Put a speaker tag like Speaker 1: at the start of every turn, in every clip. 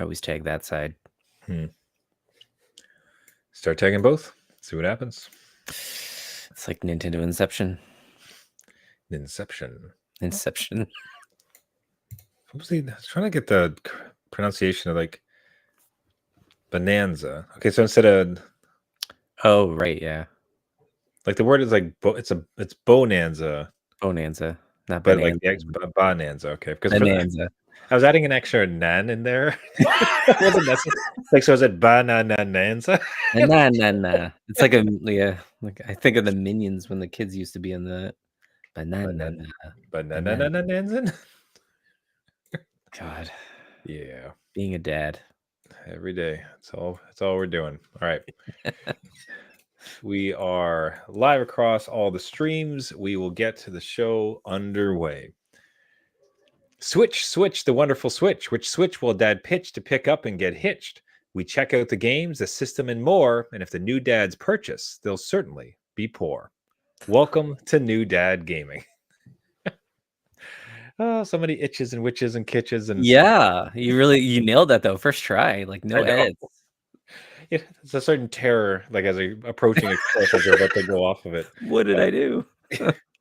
Speaker 1: I always tag that side.
Speaker 2: Start tagging both. See what happens.
Speaker 1: It's like Nintendo Inception.
Speaker 2: Inception.
Speaker 1: Inception.
Speaker 2: I was trying to get the pronunciation of like bonanza. Okay, so instead of
Speaker 1: Oh, right, yeah.
Speaker 2: like the word is like it's bonanza,
Speaker 1: Bonanza, not
Speaker 2: but like
Speaker 1: bonanza.
Speaker 2: the bonanza. Okay, because
Speaker 1: Bonanza.
Speaker 2: I was adding an extra nan in there. It wasn't necessary. Like, so is it banananza?
Speaker 1: Banana. It's like like I think of the Minions when the kids used to be in the banana.
Speaker 2: Banananananza?
Speaker 1: God,
Speaker 2: Yeah,
Speaker 1: being a dad.
Speaker 2: every day. That's all we're doing. All right. We are live across all the streams. We will get to the show underway. Switch, the wonderful switch. Which switch will dad pitch to pick up and get hitched? We check out the games, the system, and more. And if the new dads purchase, they'll certainly be poor. Welcome to New Dad Gaming. Oh, so many itches and witches and kitches and
Speaker 1: Yeah, you nailed that though. First try, like no edits.
Speaker 2: It's a certain terror, like as a approaching expressions are about to go off of it.
Speaker 1: What did I do?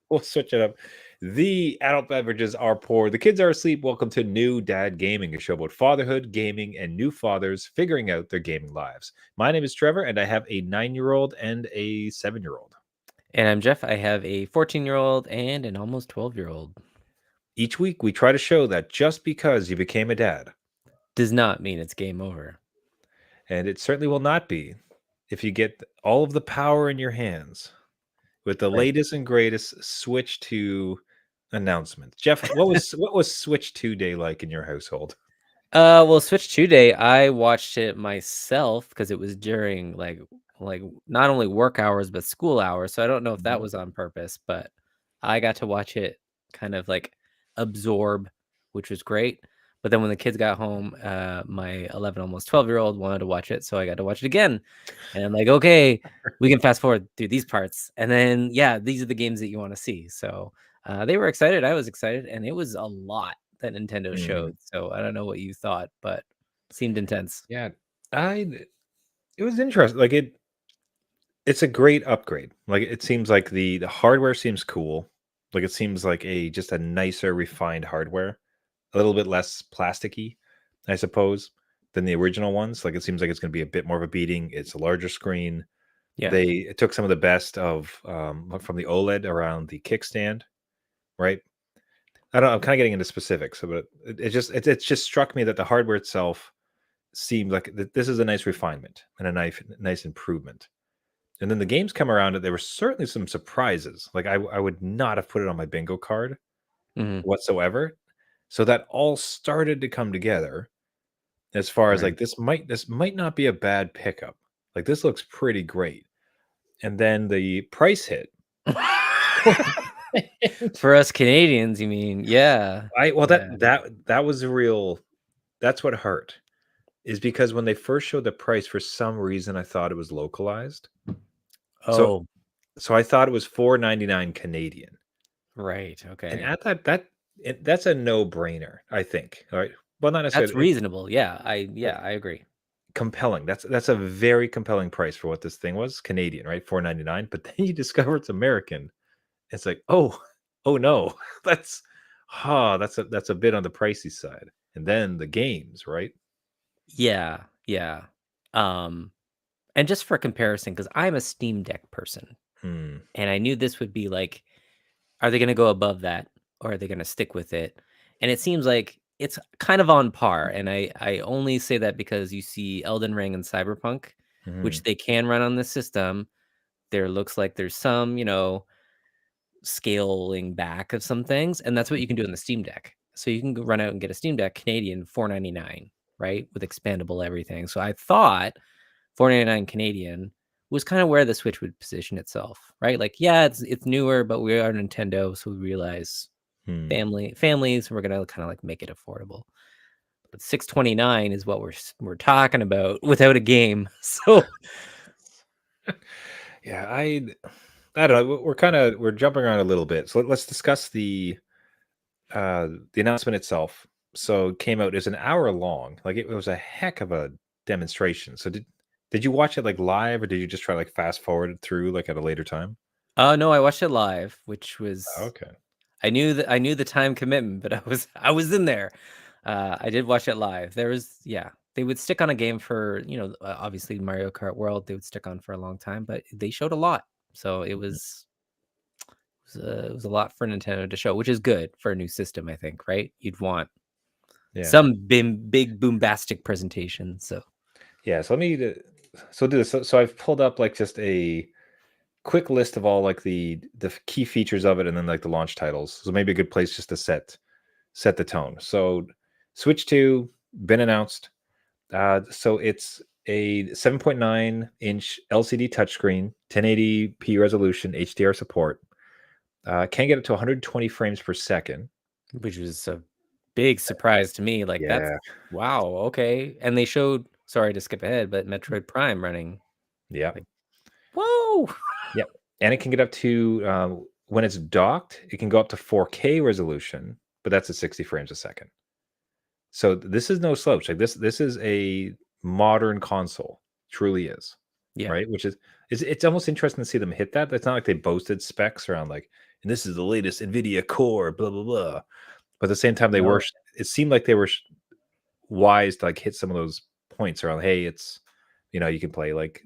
Speaker 2: We'll switch it up. The adult beverages are poor. The kids are asleep. Welcome to New Dad Gaming, a show about fatherhood, gaming, and new fathers figuring out their gaming lives. My name is Trevor, and I have a 9-year-old and a 7-year-old.
Speaker 1: And I'm Jeff. I have a 14-year-old and an almost 12-year-old.
Speaker 2: Each week, we try to show that just because you became a dad
Speaker 1: does not mean it's game over.
Speaker 2: And it certainly will not be if you get all of the power in your hands with the latest and greatest Switch 2 announcement. Jeff, what was Switch 2 Day like in your household?
Speaker 1: Well, Switch 2 Day, I watched it myself because it was during like not only work hours but school hours. So I don't know if that was on purpose, but I got to watch it kind of like absorb, which was great. But then when the kids got home, my 11, almost 12-year-old wanted to watch it, so I got to watch it again. And I'm like, okay, we can fast forward through these parts, and then yeah, these are the games that you want to see. So they were excited, I was excited, and it was a lot that Nintendo showed. So I don't know what you thought, but it seemed intense.
Speaker 2: Yeah, it was interesting. Like it's a great upgrade. Like it seems like the hardware seems cool. Like it seems like just a nicer, refined hardware, a little bit less plasticky, I suppose, than the original ones. Like it seems like it's going to be a bit more of a beating. It's a larger screen.
Speaker 1: Yeah,
Speaker 2: It took some of the best of from the OLED around the kickstand, right? I don't know, I'm kind of getting into specifics, but it just struck me that the hardware itself seemed like this is a nice refinement and a nice improvement. And then the games come around, and there were certainly some surprises. Like I would not have put it on my bingo card whatsoever. So that all started to come together as far as like this might not be a bad pickup. Like this looks pretty great. And then the price hit.
Speaker 1: For us Canadians, you mean? Yeah.
Speaker 2: That was real. That's what hurt. Is because when they first showed the price, for some reason I thought it was localized.
Speaker 1: Oh,
Speaker 2: so I thought it was $4.99 Canadian.
Speaker 1: right. Okay.
Speaker 2: And at that's a no-brainer, I think. All right. Well, not necessarily.
Speaker 1: That's reasonable. Yeah, I agree.
Speaker 2: Compelling. That's a very compelling price for what this thing was. Canadian, right? $4.99. But then you discover it's American. It's like, oh no. That's a bit on the pricey side. And then the games, right?
Speaker 1: Yeah. And just for comparison, because I'm a Steam Deck person, and I knew this would be like, are they going to go above that, or are they going to stick with it? And it seems like it's kind of on par. And I only say that because you see Elden Ring and Cyberpunk, which they can run on this system. There looks like there's some, scaling back of some things, and that's what you can do in the Steam Deck. So you can go run out and get a Steam Deck Canadian $4.99, right, with expandable everything. So I thought $4.99 Canadian was kind of where the Switch would position itself, right? Like, yeah, it's newer, but we are Nintendo, so we realize families, we're gonna kind of like make it affordable. But $6.29 is what we're talking about without a game. So
Speaker 2: yeah, I don't know. We're jumping around a little bit. So let's discuss the announcement itself. so it came out. It was an hour long. Like it was a heck of a demonstration. So did you watch it like live, or did you just try like fast forward it through like at a later time?
Speaker 1: Oh, no, I watched it live, which was
Speaker 2: Okay.
Speaker 1: I knew the time commitment, but I was in there. I did watch it live. There was yeah, they would stick on a game for, obviously Mario Kart World, they would stick on for a long time, but they showed a lot. So
Speaker 2: Mhm.
Speaker 1: it was a lot for Nintendo to show, which is good for a new system, I think, right? You'd want
Speaker 2: Yeah.
Speaker 1: some big bombastic presentation. So
Speaker 2: Yeah. So let me so do this. So I've pulled up like just a quick list of all like the key features of it, and then like the launch titles. So maybe a good place just to set the tone. So Switch 2 been announced. So it's a 7.9-inch LCD touchscreen, 1080p resolution, HDR support. Can get up to 120 frames per second.
Speaker 1: which was a big surprise to me. Like that's
Speaker 2: Yeah.
Speaker 1: wow, okay. And they showed sorry to skip ahead, but Metroid Prime running
Speaker 2: Yeah.
Speaker 1: like whoa.
Speaker 2: Yep. And it can get up to when it's docked, it can go up to 4K resolution, but that's at 60 frames a second. So this is no slouch. Like this is a modern console. Truly is.
Speaker 1: Yeah.
Speaker 2: Right? Which is it's almost interesting to see them hit that. It's not like they boasted specs around like, and this is the latest NVIDIA core, blah blah blah. But at the same time, they were.
Speaker 1: No.
Speaker 2: It seemed like they were wise to like hit some of those points around. Hey, it's you can play like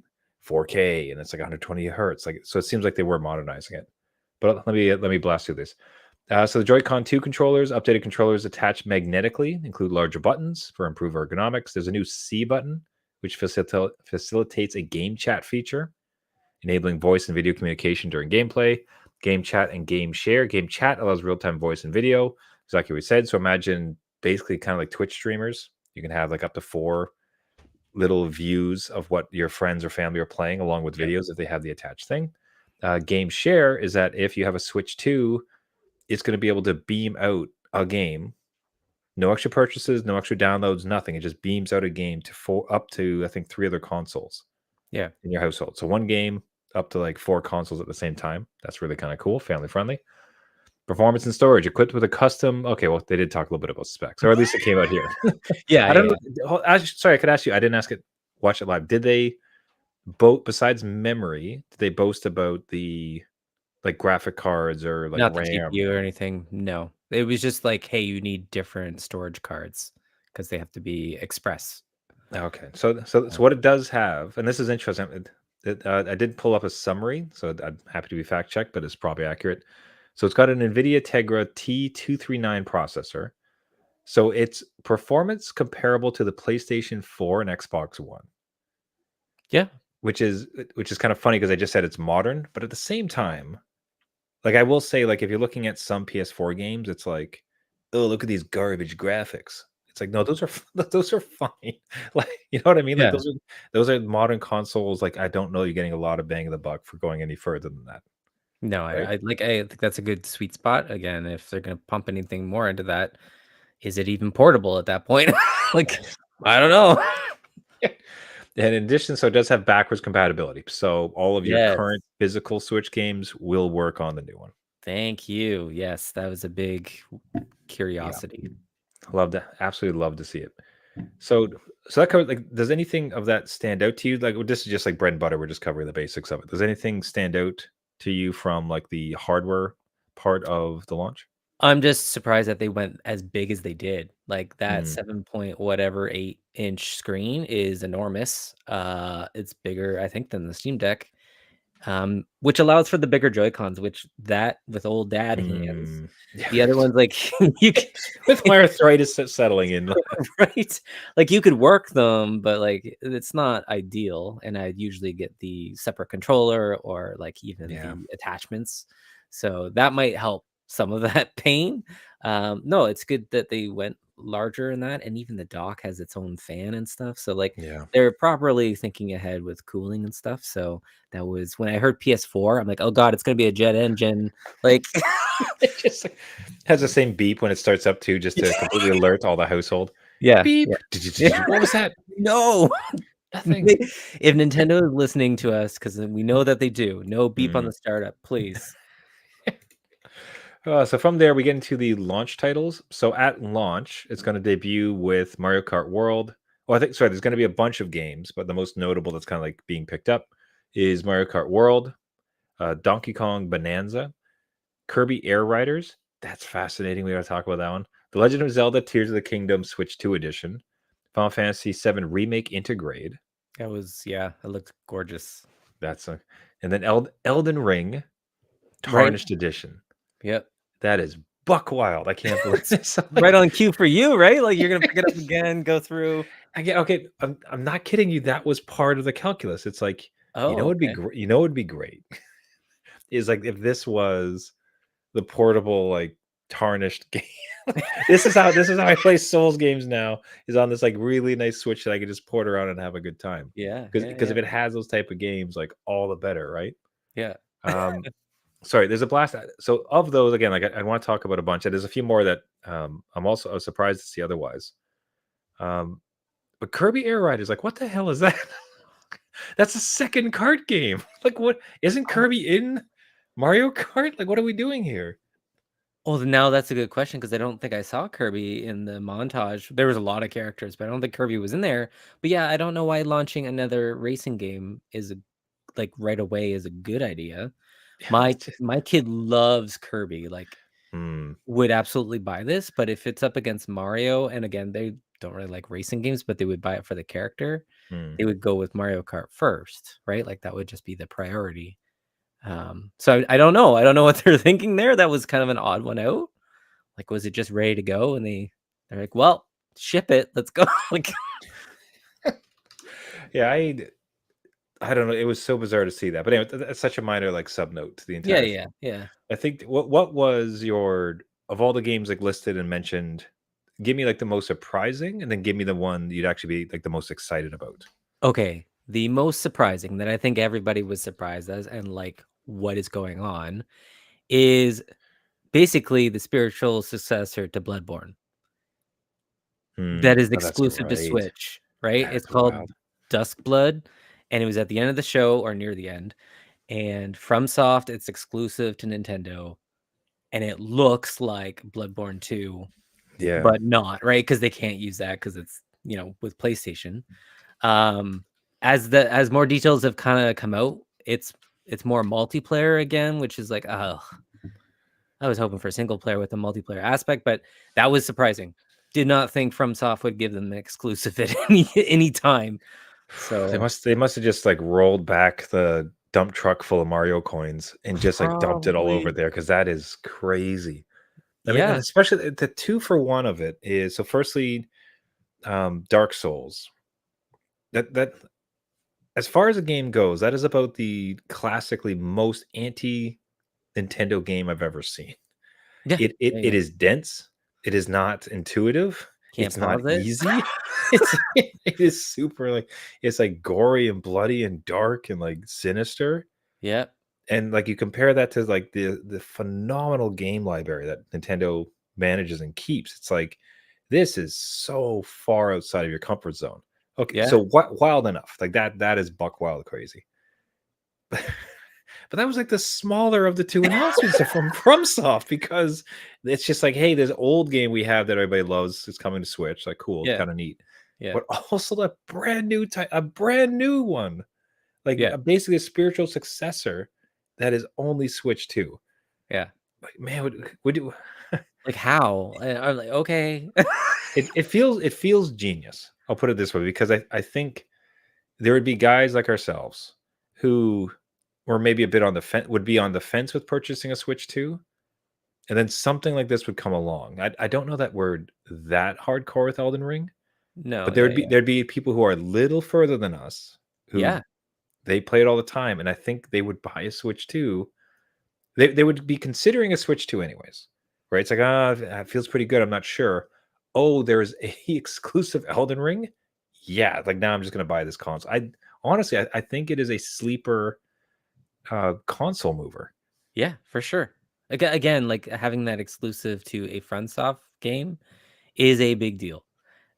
Speaker 2: 4K and it's like 120 hertz. Like so, it seems like they were modernizing it. But let me blast through this. So the Joy-Con 2 controllers, updated controllers attached magnetically, include larger buttons for improved ergonomics. There's a new C button, which facilitates a game chat feature, enabling voice and video communication during gameplay. Game chat and game share. Game chat allows real-time voice and video, exactly what we said. So imagine basically kind of like Twitch streamers. You can have like up to 4 little views of what your friends or family are playing along with
Speaker 1: Yeah.
Speaker 2: videos if they have the attached thing. Game share is that if you have a Switch 2, it's going to be able to beam out a game. No extra purchases, no extra downloads, nothing. It just beams out a game to up to I think 3 other consoles
Speaker 1: Yeah.
Speaker 2: in your household. So one game up to like 4 consoles at the same time. That's really kind of cool, family friendly. Performance and storage equipped with a custom. Okay, well they did talk a little bit about specs, or at least it came out here.
Speaker 1: Yeah,
Speaker 2: I don't
Speaker 1: yeah.
Speaker 2: know. Sorry, I could ask you. I didn't ask it. Watch it live. Did they besides memory? Did they boast about the like graphic cards or like
Speaker 1: Not the
Speaker 2: RAM?
Speaker 1: GPU or anything. No. It was just like, hey, you need different storage cards because they have to be express.
Speaker 2: Okay, so what it does have, and this is interesting. I did pull up a summary, so I'm happy to be fact checked, but it's probably accurate. So it's got an NVIDIA Tegra T239 processor. So it's performance comparable to the PlayStation 4 and Xbox One,
Speaker 1: Yeah.
Speaker 2: which is kind of funny because I just said it's modern, but at the same time, like I will say, like if you're looking at some PS4 games, it's like, oh, look at these garbage graphics. It's like, no, those are those are fine. Like, you know what I mean? Like
Speaker 1: Yeah.
Speaker 2: those are modern consoles. Like, I don't know you're getting a lot of bang in the buck for going any further than that,
Speaker 1: No,
Speaker 2: right?
Speaker 1: I think that's a good sweet spot. Again, if they're gonna pump anything more into that, is it even portable at that point? Like, I don't know.
Speaker 2: And in addition, so it does have backwards compatibility. So all of your
Speaker 1: Yes.
Speaker 2: current physical Switch games will work on the new one.
Speaker 1: Thank you. Yes, that was a big
Speaker 2: Yeah,
Speaker 1: curiosity.
Speaker 2: love to absolutely love to see it. So so that covers like does anything of that stand out to you? Like this is just like bread and butter. We're just covering the basics of it. Does anything stand out to you from like the hardware part of the launch?
Speaker 1: I'm just surprised that they went as big as they did. Like that
Speaker 2: Mm,
Speaker 1: 7 point whatever 8-inch screen is enormous. It's bigger, I think, than the Steam Deck. Which allows for the bigger Joy-Cons, which that with old dad hands.
Speaker 2: yeah.
Speaker 1: The other ones, like you
Speaker 2: With my arthritis settling in.
Speaker 1: right? Like you could work them, but like it's not ideal. And I usually get the separate controller or like even
Speaker 2: Yeah.
Speaker 1: the attachments. So that might help some of that pain. No, it's good that they went larger in that, and even the dock has its own fan and stuff. So like
Speaker 2: Yeah.
Speaker 1: they're properly thinking ahead with cooling and stuff. So that was when I heard PS4, I'm like, oh god, it's gonna be a jet engine. Like
Speaker 2: It just like, has the same beep when it starts up too, just to completely alert all the household.
Speaker 1: yeah,
Speaker 2: Beep.
Speaker 1: yeah.
Speaker 2: What was that?
Speaker 1: No.
Speaker 2: Nothing.
Speaker 1: If Nintendo is listening to us, because we know that they do, no beep on
Speaker 2: Mm.
Speaker 1: the startup, please.
Speaker 2: So from there, we get into the launch titles. So at launch, it's going to debut with Mario Kart World. Well, I think sorry, there's going to be a bunch of games, but the most notable that's kind of like being picked up is Mario Kart World, Donkey Kong Bonanza, Kirby Air Riders. That's fascinating. We got to talk about that one. The Legend of Zelda: Tears of the Kingdom Switch 2 edition, Final Fantasy VII Remake Intergrade.
Speaker 1: That was, yeah, it looked gorgeous.
Speaker 2: That's a, and then Elden Ring
Speaker 1: Right.
Speaker 2: Tarnished Edition.
Speaker 1: Yep.
Speaker 2: That is buck wild. I can't believe this.
Speaker 1: Right on cue for you, right? Like you're gonna pick it up again, go through.
Speaker 2: I get okay. I'm not kidding you. That was part of the calculus. It's like
Speaker 1: Oh,
Speaker 2: it'd be
Speaker 1: okay.
Speaker 2: great. It'd be great. Is like if this was the portable like tarnished game. This is how I play Souls games now. Is on this like really nice Switch that I can just port around and have a good time.
Speaker 1: Yeah,
Speaker 2: Because if it has those type of games, like all the better, right?
Speaker 1: yeah.
Speaker 2: Um, sorry, there's a blast. So of those again, like I want to talk about a bunch. And there's a few more that I was surprised to see otherwise. But Kirby Air Ride is like, what the hell is that? That's a second kart game. Like, what isn't Kirby in Mario Kart? Like, what are we doing here?
Speaker 1: Well, now that's a good question because I don't think I saw Kirby in the montage. There was a lot of characters, but I don't think Kirby was in there. But yeah, I don't know why launching another racing game is like right away is a good idea.
Speaker 2: Yeah,
Speaker 1: My
Speaker 2: it's just,
Speaker 1: my kid loves Kirby, like
Speaker 2: hmm,
Speaker 1: would absolutely buy this, but if it's up against Mario, and again, they don't really like racing games, but they would buy it for the character,
Speaker 2: hmm.
Speaker 1: they would go with Mario Kart first, right? Like that would just be the priority. So I don't know. I don't know what they're thinking there. That was kind of an odd one out. Like, was it just ready to go? And they're like, well, ship it. Let's go. Like,
Speaker 2: Yeah, I don't know. It was so bizarre to see that. But anyway, that's such a minor like sub note to the
Speaker 1: yeah,
Speaker 2: entire
Speaker 1: yeah,
Speaker 2: thing.
Speaker 1: yeah.
Speaker 2: I think what was your of all the games like listed and mentioned, give me like the most surprising and then give me the one you'd actually be like the most excited about.
Speaker 1: Okay. The most surprising that I think everybody was surprised as and like what is going on is basically the spiritual successor to Bloodborne
Speaker 2: Hmm.
Speaker 1: that is
Speaker 2: Oh, that's
Speaker 1: exclusive to
Speaker 2: right.
Speaker 1: Switch, right? It's
Speaker 2: That's
Speaker 1: called
Speaker 2: wild.
Speaker 1: Duskblood, and it was at the end of the show or near the end. And FromSoft, it's exclusive to Nintendo, and it looks like Bloodborne 2,
Speaker 2: Yeah.
Speaker 1: but not, right? Because they can't use that because it's, with PlayStation. Um, as more details have kind of come out, it's more multiplayer again, which is like, oh, I was hoping for single player with a multiplayer aspect, but that was surprising. Did not think FromSoft would give them an exclusive at any time.
Speaker 2: They
Speaker 1: So
Speaker 2: must have just like rolled back the dump truck full of Mario coins and just like dumped it all over
Speaker 1: probably,
Speaker 2: there because that is crazy. I mean, and
Speaker 1: yeah,
Speaker 2: especially the 2 for 1 of it is so firstly, Dark Souls. That as far as the game goes, that is about the classically most anti Nintendo game I've ever seen.
Speaker 1: yeah,
Speaker 2: It
Speaker 1: yeah,
Speaker 2: it
Speaker 1: yeah.
Speaker 2: is dense. It is not intuitive.
Speaker 1: Can't
Speaker 2: It's not
Speaker 1: pause it.
Speaker 2: easy. It is super like it's like gory and bloody and dark and like sinister.
Speaker 1: Yeah,
Speaker 2: And like you compare that to like the phenomenal game library that Nintendo manages and keeps. It's like this is so far outside of your comfort zone. Okay,
Speaker 1: yeah,
Speaker 2: so what wild enough. Like that is buck wild crazy. But that was like the smaller of the two announcements from FromSoft because it's just like, hey, this old game we have that everybody loves is coming to Switch. Like, cool,
Speaker 1: yeah,
Speaker 2: kind of neat.
Speaker 1: yeah,
Speaker 2: But also a brand new a brand new one, like
Speaker 1: yeah,
Speaker 2: basically a spiritual successor that is only Switch 2.
Speaker 1: yeah.
Speaker 2: Like, man, would you
Speaker 1: Like how? And I'm like, okay.
Speaker 2: it feels genius. I'll put it this way because I think there would be guys like ourselves who were maybe a bit on the fence would be on the fence with purchasing a Switch 2. And then something like this would come along. I don't know that we're that hardcore with Elden Ring,
Speaker 1: No,
Speaker 2: but
Speaker 1: yeah, yeah,
Speaker 2: there'd be people who are a little further than us who
Speaker 1: yeah,
Speaker 2: they play it all the time, and I think they would buy a Switch 2. They would be considering a Switch 2 anyways, right? It's like, ah, it feels pretty good. I'm not sure. Oh, there's a exclusive Elden Ring. Yeah, like now I'm just gonna buy this console. I honestly, I think it is a sleeper console mover.
Speaker 1: yeah, for sure. Again, like having that exclusive to a FromSoft game is a big deal,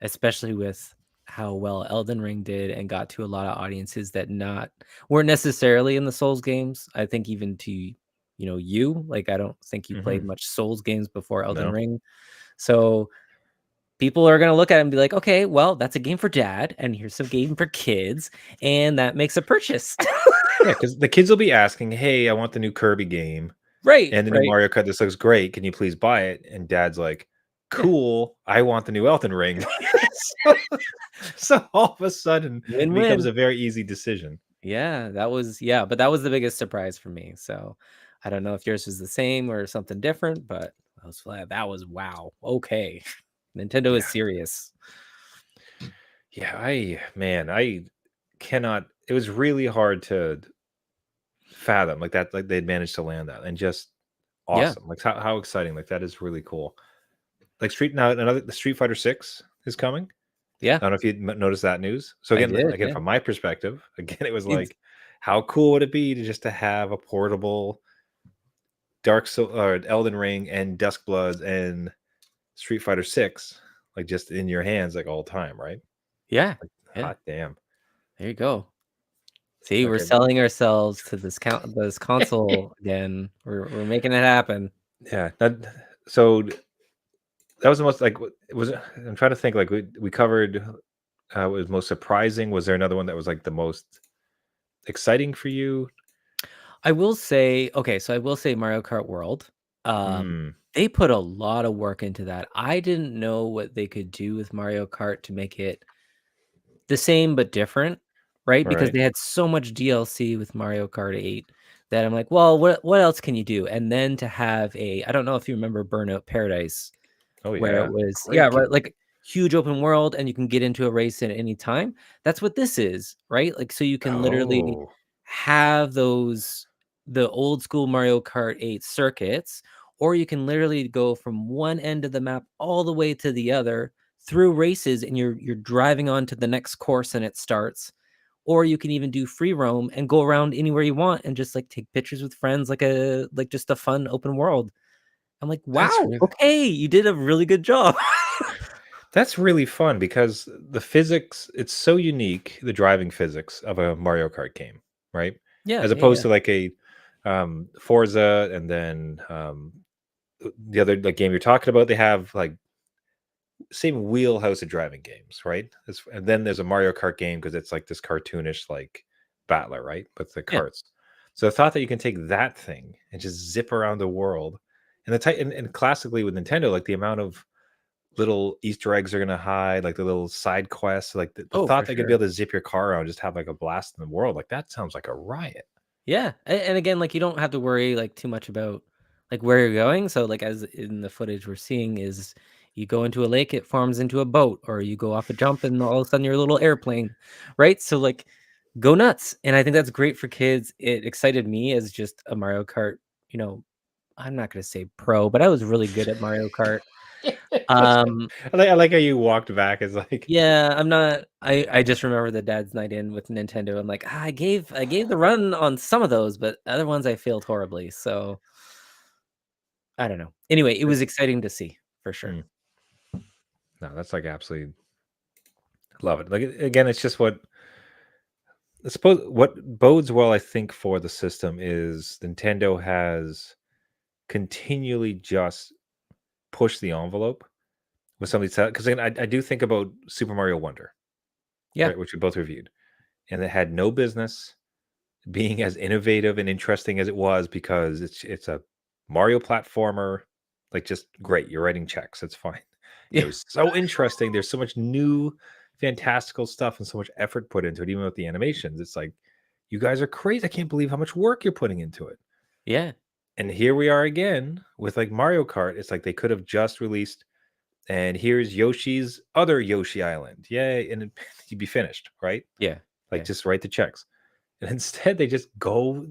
Speaker 1: especially with how well Elden Ring did and got to a lot of audiences that not weren't necessarily in the Souls games. I think even to you. Like, I don't think you played
Speaker 2: Mhm.
Speaker 1: much Souls games before Elden
Speaker 2: No.
Speaker 1: Ring. So people are gonna look at it and be like, "Okay, well, that's a game for dad, and here's some game for kids, and that makes a purchase."
Speaker 2: Yeah, because the kids will be asking, "Hey, I want the new Kirby game
Speaker 1: Right,
Speaker 2: and the new
Speaker 1: right.
Speaker 2: Mario Kart. This looks great. Can you please buy it?" And dad's like,
Speaker 1: Yeah.
Speaker 2: "Cool. I want the new Elden Ring." So so all of a sudden, it becomes
Speaker 1: Win-win.
Speaker 2: a very easy decision.
Speaker 1: Yeah, but that was the biggest surprise for me, so I don't know if yours was the same or something different, but that was wow, okay. Nintendo is
Speaker 2: Yeah.
Speaker 1: serious.
Speaker 2: Yeah, I cannot it was really hard to fathom, like, that like, they'd managed to land that, and just
Speaker 1: Yeah,
Speaker 2: awesome. Like, how exciting, like, that is really cool. Like, the Street Fighter 6 is coming.
Speaker 1: yeah,
Speaker 2: I don't know if you noticed that news. So,
Speaker 1: I
Speaker 2: again,
Speaker 1: did,
Speaker 2: again,
Speaker 1: yeah.
Speaker 2: from my perspective, again, it was
Speaker 1: It's
Speaker 2: like, how cool would it be to have a portable or Elden Ring and Duskbloods and Street Fighter 6, like, just in your hands, like, all the time, right?
Speaker 1: yeah,
Speaker 2: Like,
Speaker 1: yeah,
Speaker 2: hot damn.
Speaker 1: there you go. See, we're
Speaker 2: Okay.
Speaker 1: selling ourselves to this console again. We're making it happen.
Speaker 2: Yeah, so that was the most, like, it was I'm trying to think, like, we covered, what was most surprising. Was there another one that was, like, the most exciting for you?
Speaker 1: I will say okay, so I will say Mario Kart World,
Speaker 2: Mm,
Speaker 1: they put a lot of work into that. I didn't know what they could do with Mario Kart to make it the same but different, right? Because
Speaker 2: right.
Speaker 1: they had so much DLC with Mario Kart 8 that I'm like, "Well, what else can you do?" And then to have I don't know if you remember Burnout Paradise,
Speaker 2: Oh,
Speaker 1: where it
Speaker 2: yeah.
Speaker 1: was yeah,
Speaker 2: Great
Speaker 1: right,
Speaker 2: game.
Speaker 1: like, huge open world and you can get into a race at any time. That's what this is, right? Like, so you can literally
Speaker 2: Oh,
Speaker 1: have the old school Mario Kart 8 circuits, or you can literally go from one end of the map all the way to the other through races, and you're driving on to the next course and it starts. Or you can even do free roam and go around anywhere you want and just, like, take pictures with friends like just a fun open world. I'm like,
Speaker 2: that's
Speaker 1: "Wow,
Speaker 2: really
Speaker 1: okay, you did a really good job."
Speaker 2: that's really fun because the physics, it's so unique, the driving physics of a Mario Kart game, right?
Speaker 1: Yeah,
Speaker 2: As
Speaker 1: yeah,
Speaker 2: opposed
Speaker 1: yeah.
Speaker 2: to like a Forza, and then the other like game you're talking about, they have like same wheelhouse of driving games, right? And then there's a Mario Kart game because it's like this cartoonish like battler, right? With the
Speaker 1: Yeah.
Speaker 2: carts. So the thought that you can take that thing and just zip around the world, and the type, and classically with Nintendo, like the amount of little Easter eggs are gonna hide, like the little side quests, like the
Speaker 1: Oh,
Speaker 2: thought
Speaker 1: for
Speaker 2: that you're gonna be
Speaker 1: sure.
Speaker 2: able to zip your car around, just have like a blast in the world, like that sounds like a riot.
Speaker 1: Yeah, and again, like, you don't have to worry, like, too much about, like, where you're going, so, like, as in the footage we're seeing is you go into a lake, it forms into a boat, or you go off a jump, and all of a sudden you're a little airplane, right? So, like, go nuts, and I think that's great for kids. It excited me as just a Mario Kart, you know, I'm not gonna say pro, but I was really good at Mario Kart.
Speaker 2: That's good.
Speaker 1: Um
Speaker 2: I like how you walked back as like,
Speaker 1: Yeah, I'm not I just remember the dad's night in with Nintendo. I'm like, "Ah, I gave the run on some of those, but other ones I failed horribly." So, I don't know. Anyway, it was exciting to see for sure.
Speaker 2: mm, no, that's like absolutely love it. Like again, it's just what I suppose what bodes well, I think, for the system is Nintendo has continually just pushed the envelope with some of these, because I do think about Super Mario Wonder,
Speaker 1: Yeah.
Speaker 2: right, which we both reviewed, and it had no business being as innovative and interesting as it was because it's a Mario platformer, like just great. You're writing checks, it's fine. And it
Speaker 1: Yeah.
Speaker 2: was so interesting. There's so much new, fantastical stuff and so much effort put into it, even with the animations. It's like, you guys are crazy. I can't believe how much work you're putting into it.
Speaker 1: Yeah.
Speaker 2: And here we are again with like Mario Kart. It's like they could have just released, and here's Yoshi's other Yoshi Island. Yay. And you'd be finished, right?
Speaker 1: Yeah.
Speaker 2: Like
Speaker 1: Yeah.
Speaker 2: just write the checks. And instead they just go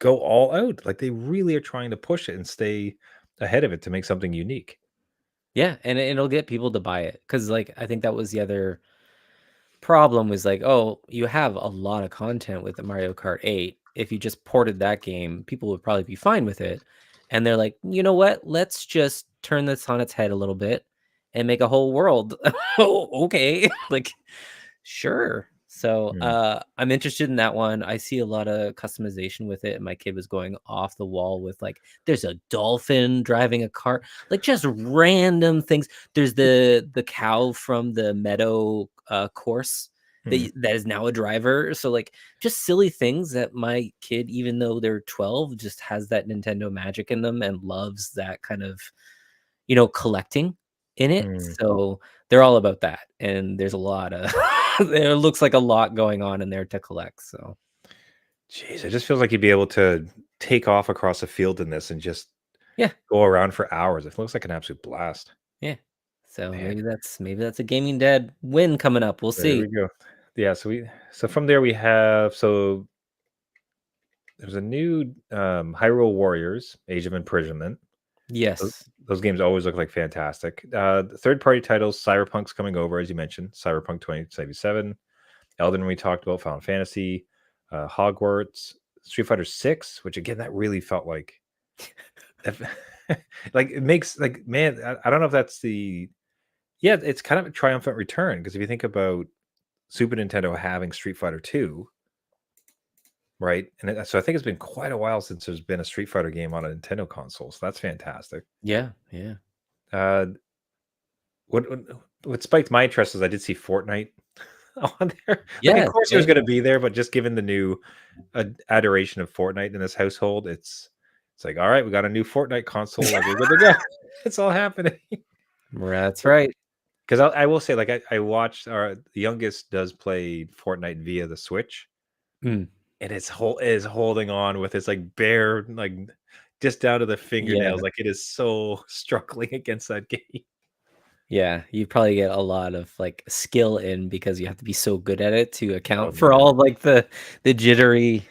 Speaker 2: all out. Like they really are trying to push it and stay ahead of it to make something unique.
Speaker 1: Yeah, and it'll get people to buy it because, like, I think that was the other problem was, like, oh, you have a lot of content with the Mario Kart 8. If you just ported that game, people would probably be fine with it, and they're like, "You know what? Let's just turn this on its head a little bit and make a whole world." Oh, okay. Like, sure. So
Speaker 2: Mm,
Speaker 1: I'm interested in that one. I see a lot of customization with it. And my kid was going off the wall with like, there's a dolphin driving a cart, like just random things. There's the cow from the meadow course
Speaker 2: mm,
Speaker 1: that is now a driver. So like just silly things that my kid, even though they're 12, just has that Nintendo magic in them and loves that kind of, collecting in it.
Speaker 2: mm.
Speaker 1: So they're all about that. And there's a lot of there looks like a lot going on in there to collect. So
Speaker 2: Jeez, it just feels like you'd be able to take off across a field in this and just
Speaker 1: yeah,
Speaker 2: go around for hours. It looks like an absolute blast.
Speaker 1: yeah. So
Speaker 2: Man,
Speaker 1: maybe that's a Gaming Dad win coming up. We'll
Speaker 2: there we
Speaker 1: see.
Speaker 2: go. Yeah, so from there we have there's a new Hyrule Warriors: Age of Imprisonment. Those,
Speaker 1: Yes.
Speaker 2: those games always look like fantastic. The third-party titles, Cyberpunk's coming over, as you mentioned, Cyberpunk 2077. Elden we talked about, Final Fantasy, Hogwarts, Street Fighter 6, which again, that really felt like if- like it makes like man, I don't know if that's the yeah, it's kind of a triumphant return because if you think about Super Nintendo having Street Fighter 2, right? So I think it's been quite a while since there's been a Street Fighter game on a Nintendo console. So that's fantastic.
Speaker 1: Yeah, yeah.
Speaker 2: Uh, what what spiked my interest is I did see Fortnite on there. Like, of
Speaker 1: Yes,
Speaker 2: course, it
Speaker 1: yeah.
Speaker 2: was going to be there, but just given the new adoration of Fortnite in this household, it's like, all right, we got a new Fortnite console, like we're good to go. It's all happening.
Speaker 1: That's right.
Speaker 2: Because I will say, like, I watched our the youngest does play Fortnite via the Switch,
Speaker 1: Mm,
Speaker 2: and it is holding on with its like bare like just down to the
Speaker 1: yeah.
Speaker 2: fingernails, like it is so struggling against that game.
Speaker 1: Yeah, you probably get a lot of like skill in because you have to be so good at it to
Speaker 2: Oh
Speaker 1: account for
Speaker 2: man.
Speaker 1: all like the jittery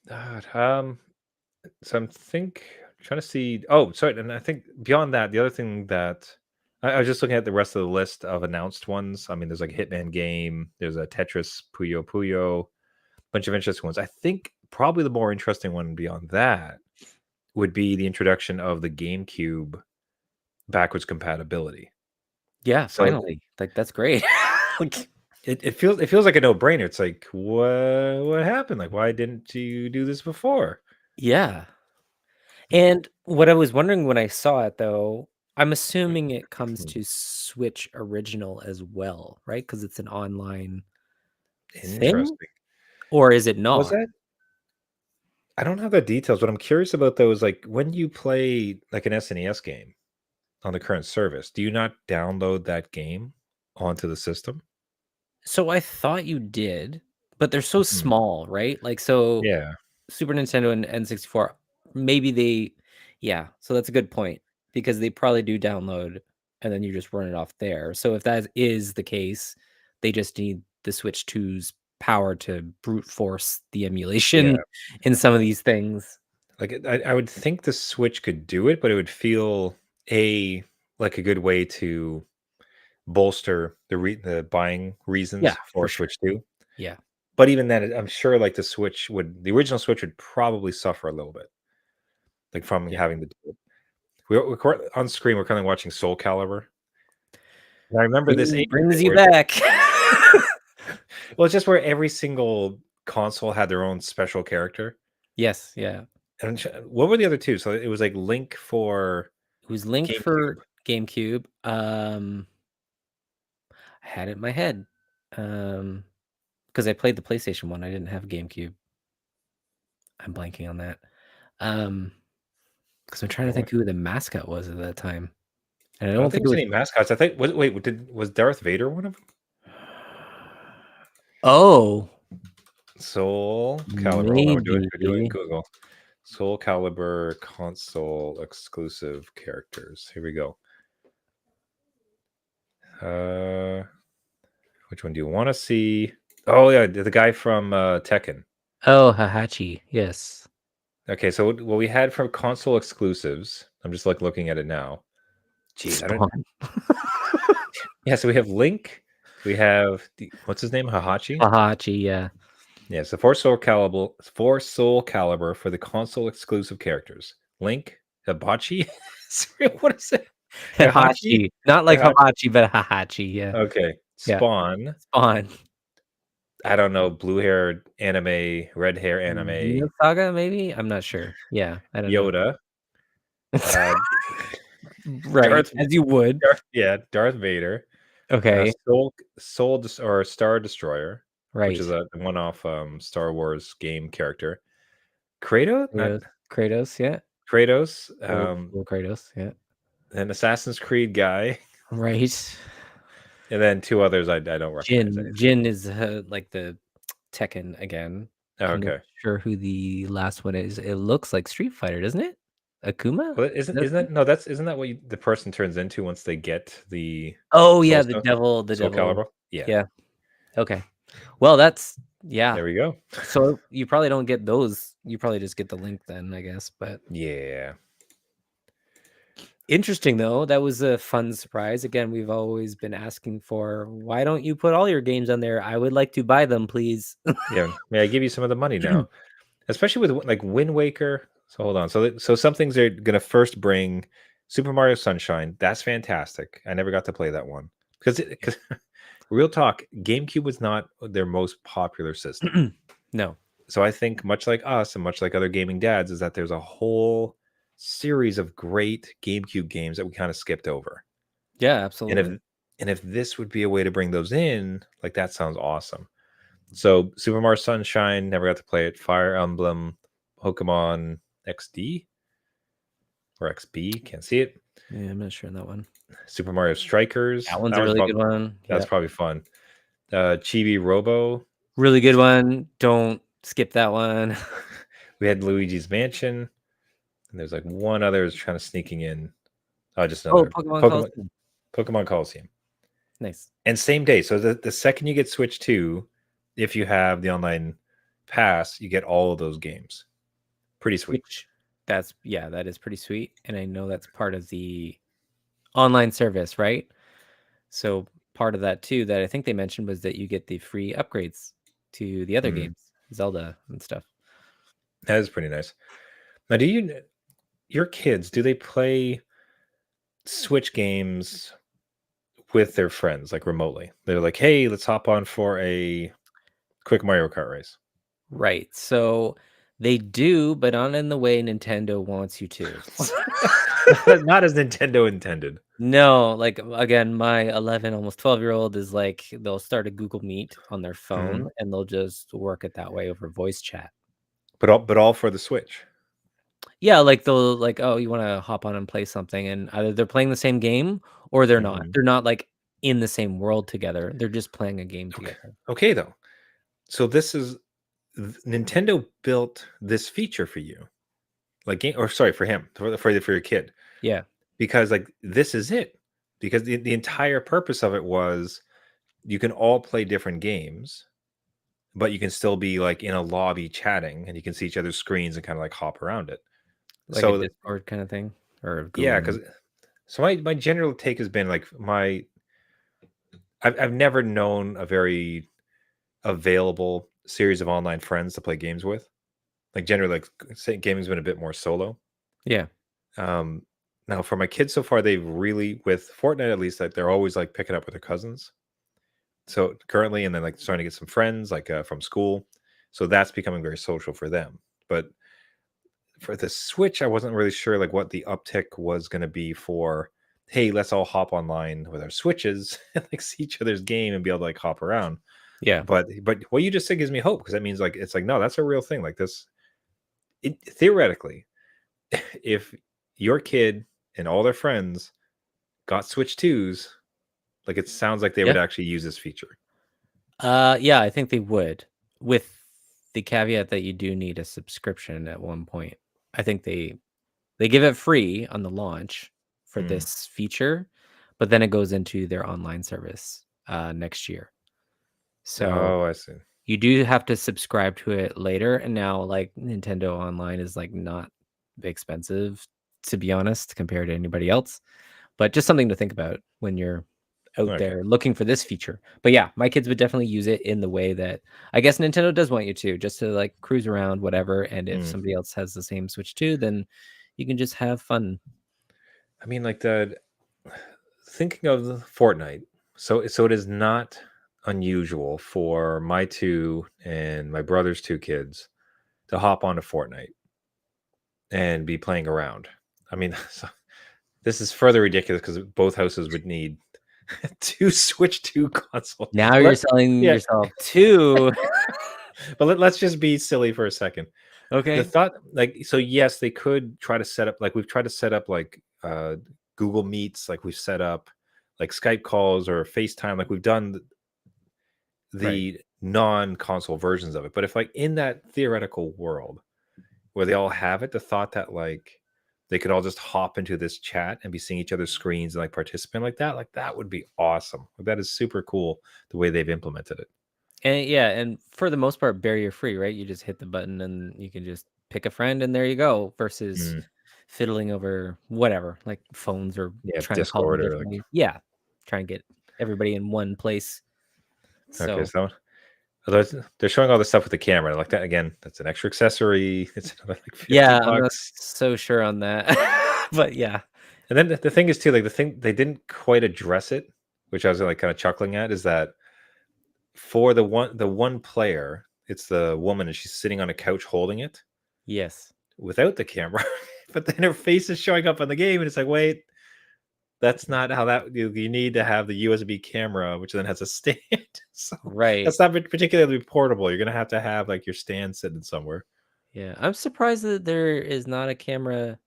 Speaker 2: God, so trying to see. Oh, sorry, and I think beyond that, the other thing that I was just looking at the rest of the list of announced ones. I mean, there's like a Hitman game, there's a Tetris Puyo Puyo, bunch of interesting ones. I think probably the more interesting one beyond that would be the introduction of the GameCube backwards compatibility.
Speaker 1: Yeah,
Speaker 2: So
Speaker 1: finally. Like that's great. Like
Speaker 2: it feels like a no brainer. It's like what happened? Like why didn't you do this before?
Speaker 1: yeah. And what I was wondering when I saw it though, I'm assuming it comes to Switch Original as well, right? Because it's an online thing?
Speaker 2: Interesting.
Speaker 1: Or is it
Speaker 2: Was
Speaker 1: not?
Speaker 2: that I don't have the details. What I'm curious about though is like when you play like an SNES game on the current service, do you not download that game onto the system?
Speaker 1: So I thought you did, but they're so
Speaker 2: Mhm.
Speaker 1: small, right? Like so
Speaker 2: Yeah,
Speaker 1: Super Nintendo and N64, maybe they yeah, so that's a good point because they probably do download and then you just run it off there. So if that is the case, they just need the Switch 2's power to brute force the
Speaker 2: yeah.
Speaker 1: emulation in some of these things.
Speaker 2: Like I would think the Switch could do it, but it would feel a like a good way to bolster the buying
Speaker 1: Yeah,
Speaker 2: reasons
Speaker 1: for
Speaker 2: for
Speaker 1: sure.
Speaker 2: Switch 2.
Speaker 1: Yeah.
Speaker 2: But even then, I'm sure like the original Switch would probably suffer a little bit, like from
Speaker 1: Yeah.
Speaker 2: having to do it. We're on screen. We're kind of watching Soul Calibur. And I remember this
Speaker 1: Brings you
Speaker 2: where
Speaker 1: back.
Speaker 2: well, it's just where every single console had their own special character.
Speaker 1: Yes, yeah.
Speaker 2: And what were the other two? So it was like Link for
Speaker 1: It was Link
Speaker 2: GameCube.
Speaker 1: for GameCube. I had it in my head. Because I played the PlayStation one, I didn't have a GameCube. I'm blanking on that. Because I'm trying to
Speaker 2: Oh,
Speaker 1: think who the mascot was at that time, and I
Speaker 2: I don't
Speaker 1: don't
Speaker 2: think
Speaker 1: think
Speaker 2: it
Speaker 1: it
Speaker 2: was
Speaker 1: was
Speaker 2: any mascots. I think was Darth Vader one of them?
Speaker 1: Oh,
Speaker 2: Soul Calibur. Hold on,
Speaker 1: maybe.
Speaker 2: we're doing Google. Soul Calibur console exclusive characters. Here we go. Uh, which one do you want to see? Oh yeah, the guy from Tekken.
Speaker 1: Oh, Hahachi, yes.
Speaker 2: Okay, so what we had from console exclusives. I'm just like looking at it now. Jeez, I don't.
Speaker 1: Spawn.
Speaker 2: Yeah, so we have Link. We have what's his name? Hahachi.
Speaker 1: Hahachi, yeah.
Speaker 2: Yeah, so for Soul Calibur for the console exclusive characters. Link, Hibachi. What is it? Hihachi?
Speaker 1: Hihachi, not like
Speaker 2: Hihachi.
Speaker 1: hibachi, but Hihachi, yeah.
Speaker 2: Okay.
Speaker 1: Yeah.
Speaker 2: Spawn.
Speaker 1: Spawn.
Speaker 2: I don't know, blue hair anime, red hair anime,
Speaker 1: Xenosaga, maybe? I'm not sure. Yeah, I don't know.
Speaker 2: Yoda, uh,
Speaker 1: Right,
Speaker 2: Darth,
Speaker 1: as you would.
Speaker 2: yeah, Darth Vader,
Speaker 1: Okay,
Speaker 2: or Star Destroyer, which
Speaker 1: right.
Speaker 2: is a one-off Star Wars game character. Kratos, not
Speaker 1: Kratos, yeah.
Speaker 2: Kratos,
Speaker 1: Cool Kratos, yeah.
Speaker 2: an Assassin's Creed guy,
Speaker 1: Right.
Speaker 2: and then two others I don't recognize
Speaker 1: Jin.
Speaker 2: anything.
Speaker 1: Jin is, like, the Tekken again.
Speaker 2: Oh,
Speaker 1: I'm not
Speaker 2: okay.
Speaker 1: sure who the last one is. It looks like Street Fighter, doesn't it? Akuma?
Speaker 2: Well,
Speaker 1: Is that
Speaker 2: isn't that no? That's isn't that what the person turns into once they get the
Speaker 1: Oh, yeah,
Speaker 2: Soul
Speaker 1: the
Speaker 2: Stone, Soul
Speaker 1: devil.
Speaker 2: Calibur? Yeah,
Speaker 1: Yeah, okay. Well, that's yeah.
Speaker 2: there we go.
Speaker 1: So, you probably don't get those. You probably just get the link then, I guess, but
Speaker 2: Yeah.
Speaker 1: interesting, though. That was a fun surprise. Again, we've always been asking for, "Why don't you put all your games on there? I would like to buy them, please."
Speaker 2: Yeah. May I give you some of the money now? Especially with like Wind Waker. So hold on. So some things are gonna first bring Super Mario Sunshine. That's fantastic. I never got to play that one because real talk, GameCube was not their most popular system.
Speaker 1: No.
Speaker 2: So I think much like us and much like other gaming dads, is that there's a whole series of great GameCube games that we kind of skipped over.
Speaker 1: Yeah,
Speaker 2: And
Speaker 1: absolutely.
Speaker 2: if this would be a way to bring those in, like that sounds awesome. So Super Mario Sunshine, never got to play it. Fire Emblem, Pokemon XD or XB, can't see it.
Speaker 1: Yeah, I'm not sure on that one.
Speaker 2: Super Mario Strikers,
Speaker 1: That one's a really good one.
Speaker 2: that's
Speaker 1: Yeah.
Speaker 2: probably fun. Chibi Robo,
Speaker 1: Really good one. Don't skip that one.
Speaker 2: we had Luigi's Mansion, and there's like one other is kind of sneaking in. Oh, just
Speaker 1: Oh,
Speaker 2: another
Speaker 1: Pokemon
Speaker 2: Pokemon
Speaker 1: Coliseum.
Speaker 2: Pokemon Coliseum.
Speaker 1: Nice.
Speaker 2: And same day. So the second you get Switch 2, if you have the online pass, you get all of those games. Pretty sweet.
Speaker 1: Which that is pretty sweet. And I know that's part of the online service, right? So part of that too that I think they mentioned was that you get the free upgrades to the other games, Zelda and stuff.
Speaker 2: That is pretty nice. Now, your kids, do they play Switch games with their friends, like remotely? They're like, hey, let's hop on for a quick Mario Kart race.
Speaker 1: Right. So they do, but not in the way Nintendo wants you to.
Speaker 2: Not as Nintendo intended.
Speaker 1: No, like again, my 11, almost 12-year-old is like they'll start a Google Meet on their phone and they'll just work it that way over voice chat.
Speaker 2: But all for the Switch.
Speaker 1: Yeah, like they'll like, oh, you want to hop on and play something, and either they're playing the same game or they're not. They're not like in the same world together. They're just playing a game together.
Speaker 2: Okay, though. So this is Nintendo built this feature for you, like or sorry for him for your kid.
Speaker 1: Yeah.
Speaker 2: Because like this is it. Because the entire purpose of it was you can all play different games, but you can still be like in a lobby chatting and you can see each other's screens and kind of like hop around it.
Speaker 1: Like a
Speaker 2: So
Speaker 1: Discord kind of thing or
Speaker 2: yeah,
Speaker 1: Google
Speaker 2: because
Speaker 1: Meet.
Speaker 2: so my general take has been like I've never known a very available series of online friends to play games with. Like generally, like say gaming's been a bit more solo.
Speaker 1: Yeah.
Speaker 2: Now for my kids so far, they've really with Fortnite at least like they're always like picking up with their cousins. So currently, and then like starting to get some friends like from school. So that's becoming very social for them. But for the Switch, I wasn't really sure like what the uptick was going to be for. Hey, let's all hop online with our Switches and like see each other's game and be able to like hop around.
Speaker 1: Yeah.
Speaker 2: But what you just said gives me hope because that means like it's like no, that's a real thing. Like this, theoretically, if your kid and all their friends got Switch 2s, like it sounds like they would actually use this feature.
Speaker 1: Yeah, I think they would, with the caveat that you do need a subscription at one point. I think they give it free on the launch for this feature, but then it goes into their online service next year. So
Speaker 2: Oh, I see.
Speaker 1: you do have to subscribe to it later. And now, like Nintendo Online is like not expensive, to be honest, compared to anybody else. But just something to think about when you're out there looking for this feature. But yeah, my kids would definitely use it in the way that I guess Nintendo does want you to, just to like cruise around, whatever. And if somebody else has the same Switch too, then you can just have fun.
Speaker 2: I mean, like the thinking of Fortnite, so it is not unusual for my two and my brother's two kids to hop onto Fortnite and be playing around. I mean, so this is further ridiculous because both houses would need two Switch 2 consoles.
Speaker 1: Now you're
Speaker 2: Let
Speaker 1: selling
Speaker 2: yeah,
Speaker 1: yourself 2.
Speaker 2: but let's just be silly for a second. The
Speaker 1: Okay.
Speaker 2: thought, like, so yes, they could try to set up, like we've tried to set up like Google Meets, like we've set up like Skype calls or FaceTime, like we've done
Speaker 1: Right.
Speaker 2: the non-console versions of it. But if like in that theoretical world where they all have it, the thought that like they could all just hop into this chat and be seeing each other's screens and like participate like that would be awesome. Like, that is super cool the way they've implemented it.
Speaker 1: And yeah, and for the most part, barrier free, right? You just hit the button and you can just pick a friend and there you go, versus
Speaker 2: Mm,
Speaker 1: fiddling over whatever, like phones or
Speaker 2: yeah,
Speaker 1: trying to call them
Speaker 2: Discord or like,
Speaker 1: differently. Yeah. Try and get everybody in one place.
Speaker 2: okay,
Speaker 1: So
Speaker 2: so although they're showing all this stuff with the camera, like that again, that's an extra accessory. It's another like 50
Speaker 1: yeah, I'm not
Speaker 2: bucks.
Speaker 1: so sure on that. But yeah.
Speaker 2: And then the thing is too, like the thing they didn't quite address it, which I was like kind of chuckling at, is that for the one player, it's the woman and she's sitting on a couch holding it
Speaker 1: Yes.
Speaker 2: without the camera, but then her face is showing up on the game, and it's like, wait, that's not how that you need to have the USB camera, which then has a stand. So
Speaker 1: Right.
Speaker 2: that's not particularly portable. You're gonna have to have like your stand sitting somewhere.
Speaker 1: Yeah. I'm surprised that there is not a camera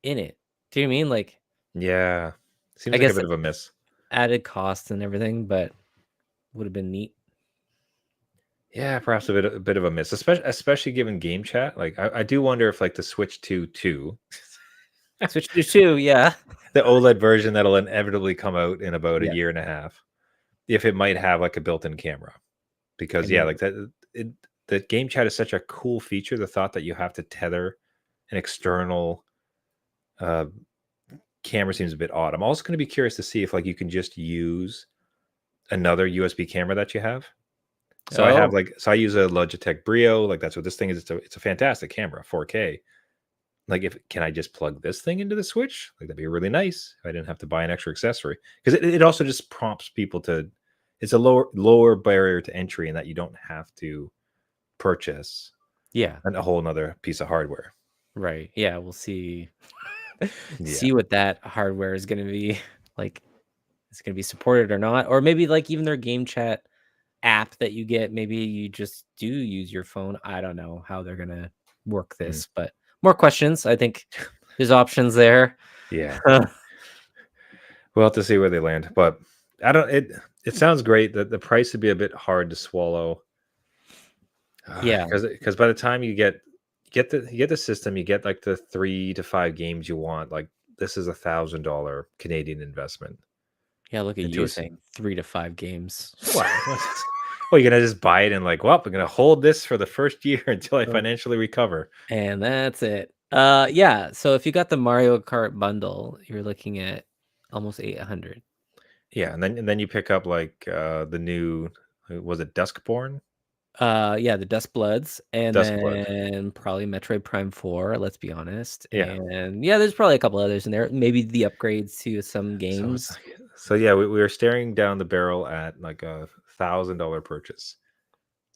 Speaker 1: in it. Do you mean like,
Speaker 2: Yeah,
Speaker 1: I
Speaker 2: seems like a
Speaker 1: guess
Speaker 2: bit of a miss.
Speaker 1: added costs and everything, but would have been neat.
Speaker 2: Yeah, perhaps a bit of a miss, especially given game chat. Like I do wonder if like the Switch 2,
Speaker 1: Switch to 2, yeah.
Speaker 2: the OLED version that'll inevitably come out in about a
Speaker 1: Yeah.
Speaker 2: year and a half, if it might have like a built-in camera.
Speaker 1: I
Speaker 2: Because yeah,
Speaker 1: mean,
Speaker 2: like that the game chat is such a cool feature. The thought that you have to tether an external uh, camera seems a bit odd. I'm also going to be curious to see if like you can just use another USB camera that you have. So I have
Speaker 1: oh,
Speaker 2: like I use a Logitech Brio. Like that's what this thing is. It's a fantastic camera, 4K. Like, if can I just plug this thing into the Switch? Like, that'd be really nice if I didn't have to buy an extra accessory. Because it also just prompts people to. It's a lower barrier to entry in that you don't have to purchase
Speaker 1: yeah,
Speaker 2: a whole another piece of hardware.
Speaker 1: right. Yeah, we'll see
Speaker 2: Yeah.
Speaker 1: see what that hardware is gonna be like. It's gonna be supported or not, or maybe like even their game chat app that you get, maybe you just do use your phone. I don't know how they're gonna work
Speaker 2: Mm.
Speaker 1: this, but more questions. I think there's options there.
Speaker 2: Yeah. We'll have to see where they land. But I don't. It sounds great. That the price would be a bit hard to swallow.
Speaker 1: Yeah,
Speaker 2: Because by the time you get the system, you get like the 3 to 5 games you want. Like, this is $1,000 Canadian investment
Speaker 1: yeah. Look at
Speaker 2: into
Speaker 1: you
Speaker 2: a
Speaker 1: saying 3 to 5 games.
Speaker 2: well, well, you're gonna just buy it and like, well, I'm gonna hold this for the first year until I
Speaker 1: Uh,
Speaker 2: financially recover.
Speaker 1: And that's it. Yeah. So if you got the Mario Kart bundle, you're looking at almost 800.
Speaker 2: Yeah, and then you pick up like the new was it Duskborn?
Speaker 1: Yeah, the Dust Bloods, and
Speaker 2: Duskblood.
Speaker 1: then probably Metroid Prime 4, let's be honest.
Speaker 2: Yeah.
Speaker 1: And yeah, there's probably a couple others in there. Maybe the upgrades to some
Speaker 2: So it's
Speaker 1: games.
Speaker 2: like yeah, we were staring down the barrel at like $1,000 purchase.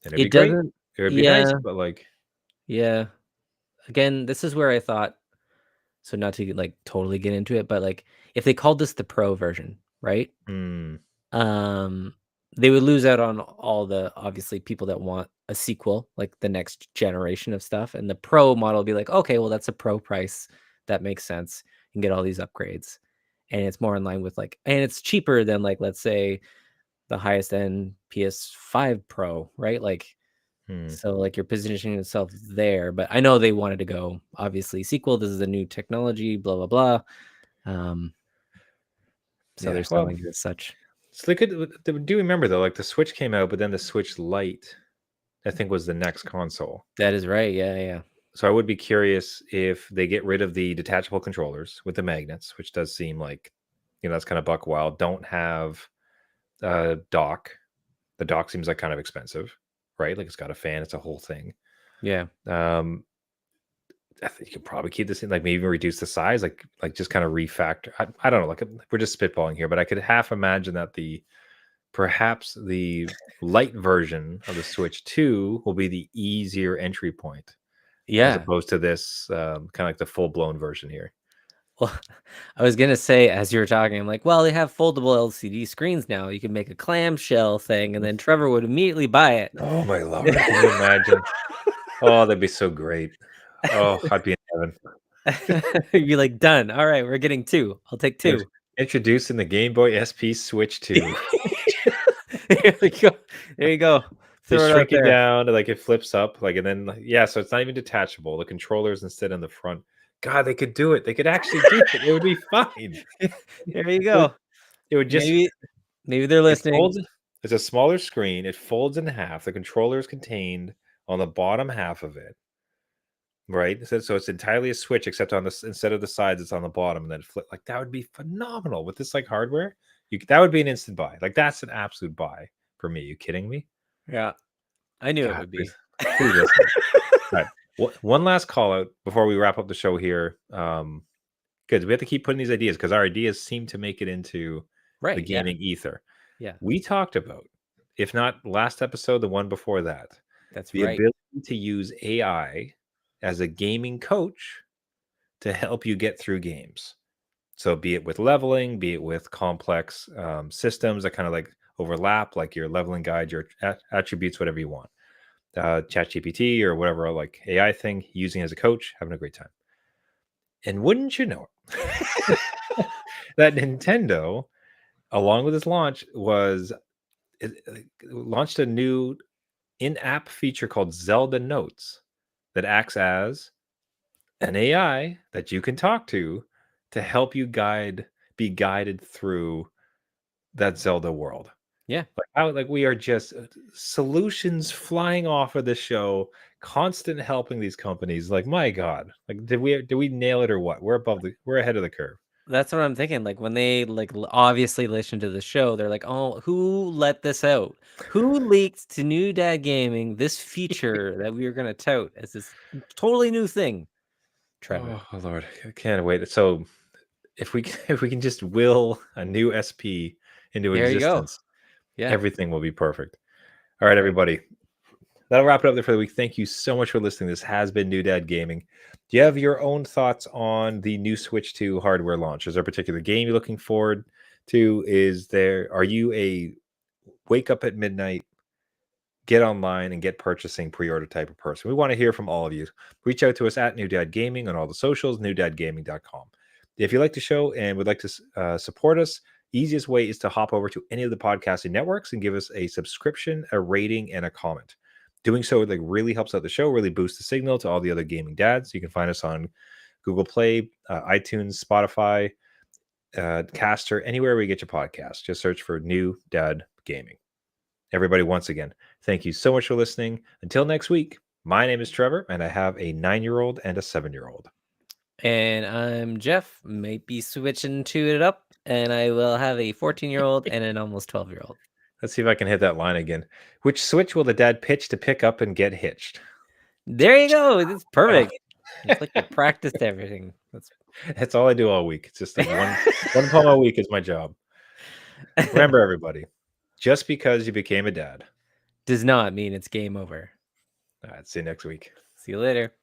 Speaker 2: And it'd be
Speaker 1: It
Speaker 2: great.
Speaker 1: doesn't,
Speaker 2: It would be nice,
Speaker 1: yeah,
Speaker 2: but like,
Speaker 1: yeah. Again, this is where I thought, so not to like totally get into it, but like if they called this the pro version, right?
Speaker 2: mm,
Speaker 1: Um, they would lose out on all the obviously people that want a sequel, like the next generation of stuff. And the pro model would be like, okay, well, that's a pro price. That makes sense. You can get all these upgrades. And it's more in line with like, and it's cheaper than like, let's say the highest end PS5 Pro, right? Like,
Speaker 2: mm,
Speaker 1: so like you're positioning yourself there. But I know they wanted to go obviously sequel. This is a new technology, blah, blah, blah. Um, so
Speaker 2: yeah.
Speaker 1: they're
Speaker 2: Well,
Speaker 1: selling it as such.
Speaker 2: so they do remember though, like the Switch came out, but then the Switch Lite, I think, was the next console.
Speaker 1: That is right. Yeah, yeah.
Speaker 2: So I would be curious if they get rid of the detachable controllers with the magnets, which does seem like, that's kind of buck wild. Don't have dock. The dock seems like kind of expensive, right? Like, it's got a fan, it's a whole thing.
Speaker 1: Yeah.
Speaker 2: Um, I think you could probably keep this in, like maybe even reduce the size, like just kind of refactor. I don't know, like we're just spitballing here, but I could half imagine that perhaps the light version of the Switch 2 will be the easier entry point as
Speaker 1: Yeah.
Speaker 2: opposed to this kind of like the full blown version here.
Speaker 1: Well, I was gonna say as you were talking, I'm like, well, they have foldable LCD screens now. You can make a clamshell thing, and then Trevor would immediately buy it.
Speaker 2: Oh my lord! Can you imagine? Oh, that'd be so great. Oh, I'd be in heaven.
Speaker 1: You'd be like, done. All right, we're getting 2. I'll take 2.
Speaker 2: Introducing the Game Boy SP Switch 2.
Speaker 1: There we go. There you go.
Speaker 2: They
Speaker 1: Throw it out
Speaker 2: shrink it
Speaker 1: there.
Speaker 2: down, like it flips up, like, and then yeah, so it's not even detachable. The controller's instead on the front. God, they could do it. They could actually do it. It would be fine.
Speaker 1: There you
Speaker 2: It would,
Speaker 1: go.
Speaker 2: it would just
Speaker 1: Maybe they're
Speaker 2: it
Speaker 1: listening.
Speaker 2: folds. It's a smaller screen. It folds in half. The controller is contained on the bottom half of it, right? So it's entirely a switch, except on this instead of the sides, it's on the bottom, and then flip. Like that would be phenomenal with this like hardware. That would be an instant buy. Like that's an absolute buy for me. You kidding me?
Speaker 1: Yeah, I knew it
Speaker 2: God,
Speaker 1: would be.
Speaker 2: please listen. All right. One last call out before we wrap up the show here. Because we have to keep putting these ideas because our ideas seem to make it into the
Speaker 1: Right, yeah.
Speaker 2: gaming ether.
Speaker 1: Yeah,
Speaker 2: We talked about, if not last episode, the one before that,
Speaker 1: that's
Speaker 2: the
Speaker 1: right.
Speaker 2: ability to use AI as a gaming coach to help you get through games. So be it with leveling, be it with complex systems that kind of like overlap, like your leveling guide, your attributes, whatever you want. ChatGPT or whatever like AI thing, using as a coach, having a great time. And wouldn't you know it, that Nintendo, along with its launch, launched a new in-app feature called Zelda Notes that acts as an AI that you can talk to help you be guided through that Zelda world.
Speaker 1: Yeah.
Speaker 2: Like we are just solutions flying off of the show, constant helping these companies. Like my God, like did we nail it or what? We're ahead of the curve.
Speaker 1: That's what I'm thinking. Like when they obviously listen to the show, they're like, "Oh, who let this out? Who leaked to New Dad Gaming this feature that we were gonna tout as this totally new thing?" Trevor.
Speaker 2: Oh Lord, I can't wait. So if we if we can just will a new SP into
Speaker 1: There you go.
Speaker 2: existence,
Speaker 1: Yeah.
Speaker 2: everything will be perfect. All right, everybody. That'll wrap it up there for the week. Thank you so much for listening. This has been New Dad Gaming. Do you have your own thoughts on the new Switch 2 hardware launch? Is there a particular game you're looking forward to? Are you a wake up at midnight, get online and get purchasing pre-order type of person? We want to hear from all of you. Reach out to us at New Dad Gaming on all the socials, newdadgaming.com. If you like the show and would like to support us, easiest way is to hop over to any of the podcasting networks and give us a subscription, a rating, and a comment. Doing so like really helps out the show, really boosts the signal to all the other gaming dads. You can find us on Google Play, iTunes, Spotify, Caster, anywhere where you get your podcast. Just search for New Dad Gaming. Everybody, once again, thank you so much for listening. Until next week, my name is Trevor, and I have a 9-year-old and a 7-year-old.
Speaker 1: And I'm Jeff. Might be switching to it up, and I will have a 14-year-old and an almost 12-year-old.
Speaker 2: Let's see if I can hit that line again. Which switch will the dad pitch to pick up and get hitched?
Speaker 1: There you go. It's perfect. It's like you practiced everything.
Speaker 2: That's all I do all week. It's just like one poem a week is my job. Remember, everybody, just because you became a dad
Speaker 1: does not mean it's game over.
Speaker 2: all right, see you next week.
Speaker 1: See you later.